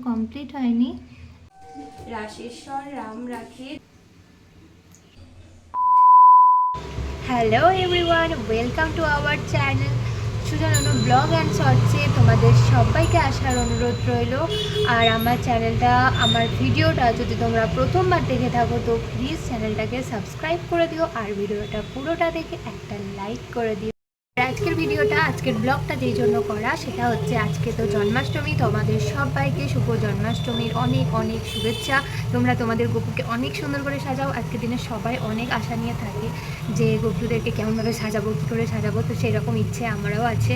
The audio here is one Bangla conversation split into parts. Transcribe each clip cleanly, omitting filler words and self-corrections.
কমপ্লিট হয়নি। রাশেশ্বর রাম রাখে। Hello everyone, welcome to our channel সুজানুনু ব্লগ অ্যান্ড শর্টসে তোমাদের সবাইকে আসার অনুরোধ রইল। আর আমার চ্যানেলটা, আমার ভিডিওটা যদি তোমরা প্রথমবার দেখে থাকো তো প্লিজ চ্যানেলটাকে সাবস্ক্রাইব করে দিও, আর ভিডিওটা পুরোটা দেখে একটা লাইক করে দিও। আজকের ভিডিওটা, আজকের ব্লগটা যেই জন্য করা সেটা হচ্ছে, আজকে তো জন্মাষ্টমী, তোমাদের সবাইকে শুভ জন্মাষ্টমীর অনেক অনেক শুভেচ্ছা। তোমরা তোমাদের গপুকে অনেক সুন্দর করে সাজাও। আজকের দিনে সবাই অনেক আশা নিয়ে থাকে যে গপুদেরকে কেমনভাবে সাজাবো, কী করে সাজাবো, তো সেই রকম ইচ্ছে আমারও আছে।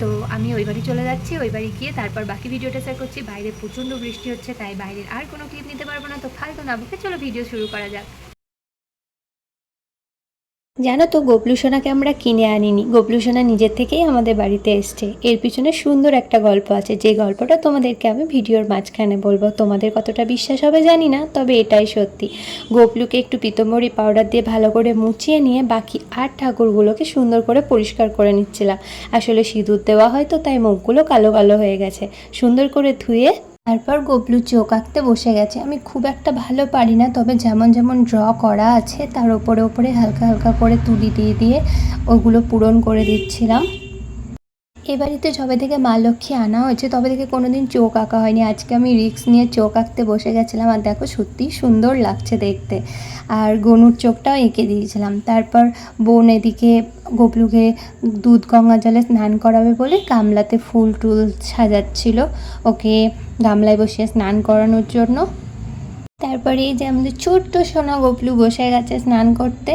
তো আমি ওই বাড়ি চলে যাচ্ছি, ওই বাড়ি গিয়ে তারপর বাকি ভিডিওটা শেয়ার করছি। বাইরে প্রচণ্ড বৃষ্টি হচ্ছে, তাই বাইরের আর কোনো ক্লিপ নিতে পারবো না, তো ফালতু না বকে চলো ভিডিও শুরু করা যাক। জানো তো, গবলুসোনাকে আমরা কিনে আনিনি, গবলুসোনা নিজের থেকেই আমাদের বাড়িতে এসছে। এর পিছনে সুন্দর একটা গল্প আছে, যে গল্পটা তোমাদেরকে আমি ভিডিওর মাঝখানে বলবো। তোমাদের কতটা বিশ্বাস হবে জানি না, তবে এটাই সত্যি। গবলুকে একটু পিতম্বরী পাউডার দিয়ে ভালো করে মুছিয়ে নিয়ে বাকি 8 ঠাকুরগুলোকে সুন্দর করে পরিষ্কার করে নিচ্ছিলাম। আসলে সিঁদুর দেওয়া হয় তো, তাই মুখগুলো কালো কালো হয়ে গেছে। সুন্দর করে ধুয়ে তারপর গবলু চোখ আঁকতে বসে গেছে। আমি খুব একটা ভালো পারি না, তবে যেমন যেমন ড্র করা আছে তার ওপরে ওপরে হালকা হালকা করে তুলি দিয়ে দিয়ে ওগুলো পূরণ করে দিচ্ছিলাম। এ বাড়িতে যবে থেকে মা লক্ষ্মী আনা হয়েছে তবে থেকে কোনো দিন চোখ আঁকা হয়নি। আজকে আমি রিস্ক নিয়ে চোখ আঁকতে বসে গেছিলাম, আর দেখো সত্যিই সুন্দর লাগছে দেখতে। আর গনুর চোখটাও এঁকে দিয়েছিলাম। তারপর বোন এদিকে গবলুকে দুধ গঙ্গা জলে স্নান করাবে বলে গামলাতে ফুল টুল সাজাচ্ছিল, ওকে গামলায় বসিয়ে স্নান করানোর জন্য। তারপরে এই যে আমাদের ছোট্ট সোনা গবলু বসে গেছে স্নান করতে,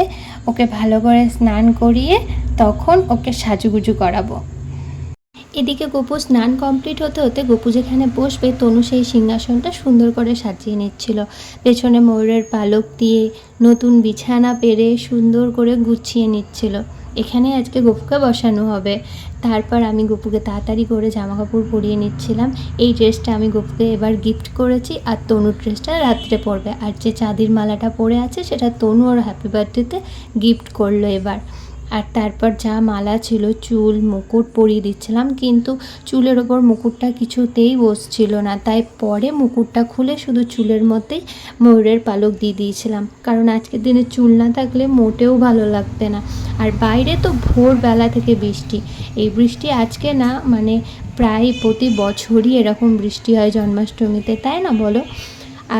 ওকে ভালো করে স্নান করিয়ে তখন ওকে সাজুগুজু করাবো। এদিকে গপু স্নান কমপ্লিট হতে হতে গপু যেখানে বসবে তনু সেই সিংহাসনটা সুন্দর করে সাজিয়ে নিচ্ছিল। পেছনে ময়ূরের পালক দিয়ে নতুন বিছানা পেরে সুন্দর করে গুছিয়ে নিচ্ছিল। এখানে আজকে গপুকে বসানো হবে। তারপর আমি গপুকে তাড়াতাড়ি করে জামা কাপড় পরিয়ে নিচ্ছিলাম। এই ড্রেসটা আমি গপুকে এবার গিফট করেছি, আর তনুর ড্রেসটা রাত্রে পরবে। আর যে চাঁদির মালাটা পরে আছে সেটা তনু ওর হ্যাপি বার্থডেতে গিফট করলো এবার। আর তারপর যা মালা ছিল, চুল মুকুট পরিয়ে দিচ্ছিলাম, কিন্তু চুলের ওপর মুকুটটা কিছুতেই বসছিল না, তাই পরে মুকুটটা খুলে শুধু চুলের মধ্যেই ময়ূরের পালক দিয়ে দিয়েছিলাম। কারণ আজকের দিনে চুল না থাকলে মোটেও ভালো লাগবে না। আর বাইরে তো ভোরবেলা থেকে বৃষ্টি। এই বৃষ্টি আজকে না, মানে প্রায় প্রতি বছরই এরকম বৃষ্টি হয় জন্মাষ্টমীতে, তাই না বলো?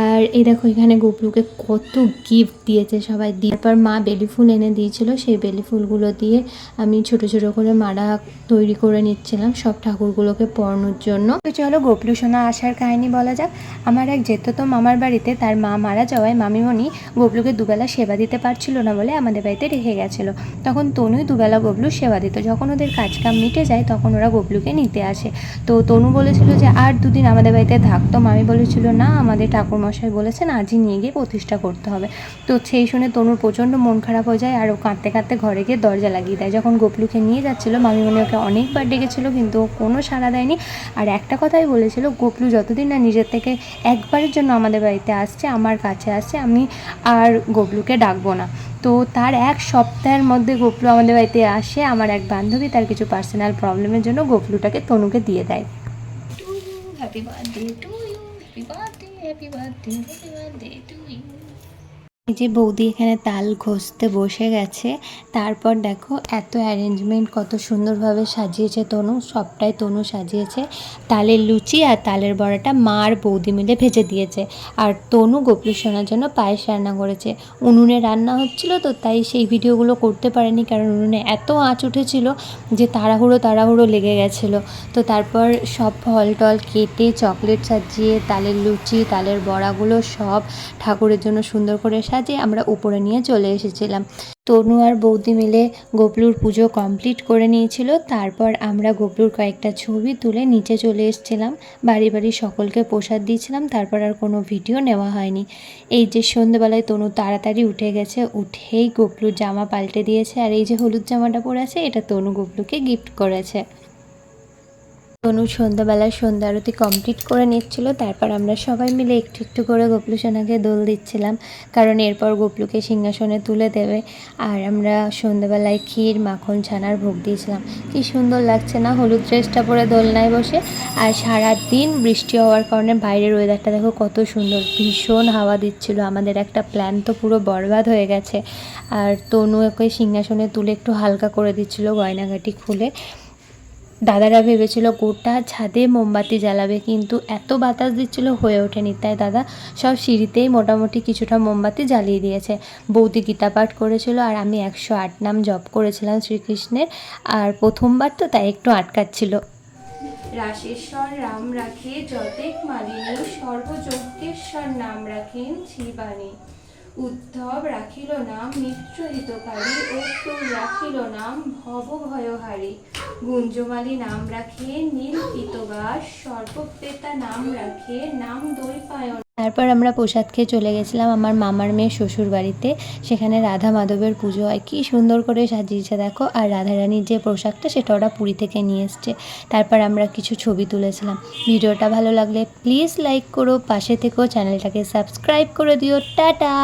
আর এই দেখো এখানে গবলুকে কত গিফট দিয়েছে সবাই। তারপর মা বেলি ফুল এনে দিয়েছিল, সেই বেলি ফুলগুলো দিয়ে আমি ছোট ছোট করে মালা তৈরি করে নিচ্ছিলাম সব ঠাকুরগুলোকে পরানোর জন্য। তো চলো গবলু সোনা আসার কাহিনী বলা যাক। আমার এক জেঠতো মামার বাড়িতে তার মা মারা যাওয়ায় মামিমণি গবলুকে দুবেলা সেবা দিতে পারছিল না বলে আমাদের বাড়িতে রেখে গেছিলো। তখন তনুই দুবেলা গবলুর সেবা দিত। যখন ওদের কাজকাম মিটে যায় তখন ওরা গবলুকে নিতে আসে। তো তনু বলেছিল যে আর দুদিন আমাদের বাড়িতে থাকতো। মামি বলেছিল না, আমাদের ঠাকুরমশাই বলেছেন আজই নিয়ে গিয়ে প্রতিষ্ঠা করতে হবে। তো সেই শুনে তনুর প্রচণ্ড মন খারাপ হয়ে যায়, আর ও কাঁদতে কাঁদতে ঘরে গিয়ে দরজা লাগিয়ে দেয়। যখন গবলুকে নিয়ে যাচ্ছিলো মামিমণি ওকে অনেকবার ডেকেছিল, কিন্তু ও কোনো সাড়া দেয়নি। আর একটা কথাই বলেছিল, গবলু যতদিন না নিজের থেকে একবারের জন্য আমাদের বাড়িতে আসছে, আমার কাছে আসছে, আমি আর গবলুকে ডাকবো না। তো তার এক সপ্তাহের মধ্যে গবলু আমাদের বাড়িতে আসে। আমার এক বান্ধবী তার কিছু পার্সোনাল প্রবলেমের জন্য গবলুটাকে তনুকে দিয়ে দেয়। Happy birthday to you, happy birthday, happy birthday, happy birthday to you. এই যে বৌদি এখানে তাল ঘষতে বসে গেছে। তারপর দেখো এত অ্যারেঞ্জমেন্ট কত সুন্দরভাবে সাজিয়েছে তনু, সবটাই তনু সাজিয়েছে। তালের লুচি আর তালের বড়াটা মা আর বৌদি মিলে ভেজে দিয়েছে। আর তনু গবলু সোনার জন্য পায়েস রান্না করেছে। উনুনে রান্না হচ্ছিল তো, তাই সেই ভিডিওগুলো করতে পারেনি, কারণ উনুনে এত আঁচ উঠেছিল যে তাড়াহুড়ো তাড়াহুড়ো লেগে গেছিলো। তো তারপর সব ফল টল কেটে চকলেট সাজিয়ে তালের লুচি তালের বড়াগুলো সব ঠাকুরের জন্য সুন্দর করে সাজিয়ে আমরা উপরে নিয়ে চলে এসেছিলাম। তনু আর বৌদি মিলে গবলুর পুজো কমপ্লিট করে নিয়েছিল। তারপর আমরা গবলুর কয়েকটা ছবি তুলে নিচে চলে এসেছিলাম। বাড়ি বাড়ি সকলকে প্রসাদ দিয়েছিলাম। তারপর আর কোনো ভিডিও নেওয়া হয়নি। এই যে সন্ধ্যেবেলায় তনু তাড়াতাড়ি উঠে গেছে, উঠেই গবলুর জামা পাল্টে দিয়েছে। আর এই যে হলুদ জামাটা পরে আছে, এটা তনু গবলুকে গিফট করেছে। তনু সন্ধ্যাবেলায় সন্ধ্যা আরতি কমপ্লিট করে নিচ্ছিল, তারপর আমরা সবাই মিলে একটু একটু করে গোপলু সোনাকে দোল দিচ্ছিলাম, কারণ এরপর গোপলুকে সিংহাসনে তুলে দেবে। আর আমরা সন্ধ্যাবেলায় ক্ষীর মাখন ছানার ভোগ দিয়েছিলাম। কি সুন্দর লাগছে না হলুদ ড্রেসটা পরে দোলনায় বসে। আর সারা দিন বৃষ্টি হওয়ার কারণে বাইরের ওয়েদারটা দেখো কত সুন্দর, ভীষণ হাওয়া দিচ্ছিল। আমাদের একটা প্ল্যান তো পুরো বরবাদ হয়ে গেছে। আর তনু ওকে সিংহাসনে তুলে একটু হালকা করে দিচ্ছিল গয়নাগাটি খুলে। দাদারা ভেবেছিল গোটা ছাদে মোমবাতি জ্বালাবে, কিন্তু এত বাতাস দিচ্ছিল হয়ে ওঠেনি, তাই দাদা সব সিঁড়িতেই মোটামুটি কিছুটা মোমবাতি জ্বালিয়ে দিয়েছে। বৌদি গীতা পাঠ করেছিল আর আমি 108 নাম জপ করেছিলাম শ্রীকৃষ্ণের। আর প্রথমবার তো তাই একটু আটকাচ্ছিল। রাশেশ্বর রাম রাখে যতেক মালিনী, সর্বযজ্ঞেশ্বর নাম রাখেন শিবানী। উদ্ধব রাখিল নাম মিত্র হিতকারী, অক্রূর রাখিল নাম ভব ভয়হারী। গুঞ্জমালী নাম রাখে নীল পীতবাস, সর্বপ্রেতা নাম রাখে নাম দৈপায়ন। তারপর আমরা প্রসাদ খেয়ে চলে গেছিলাম আমার মামার মেয়ের শ্বশুর বাড়িতে। সেখানে রাধা মাধবের পুজো হয়, কী সুন্দর করে সাজিয়েছে দেখো। আর রাধারানীর যে পোশাকটা সেটা ওরা পুরী থেকে নিয়ে এসছে। তারপর আমরা কিছু ছবি তুলেছিলাম। ভিডিওটা ভালো লাগলে প্লিজ লাইক করো, পাশে থেকেও চ্যানেলটাকে সাবস্ক্রাইব করে দিও। টাটা।